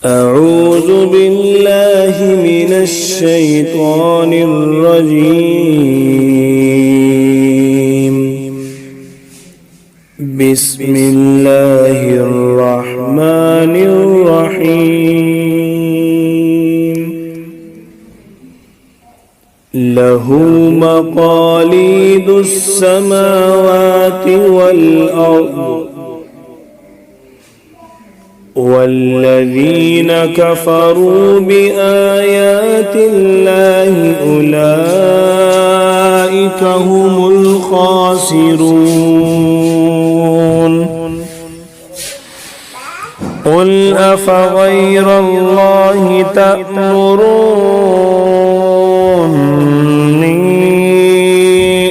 أعوذ بالله من الشيطان الرجيم. بسم الله الرحمن الرحيم. له مقاليد السماوات والأرض والذين كفروا بآيات الله أولئك هم الخاسرون. قل أفغير الله تأمروني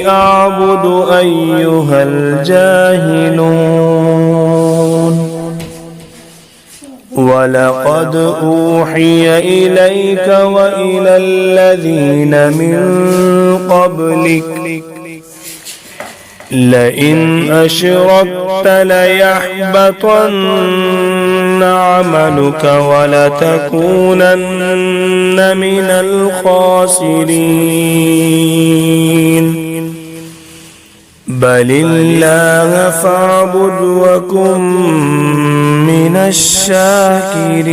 أعبد أيها الجاهلون؟ ولقد أوحي إليك وإلى الذين من قبلك لئن أشركت ليحبطن عملك ولتكونن من الخاسرين. بل الله فاعبد وكن من الشاكرين.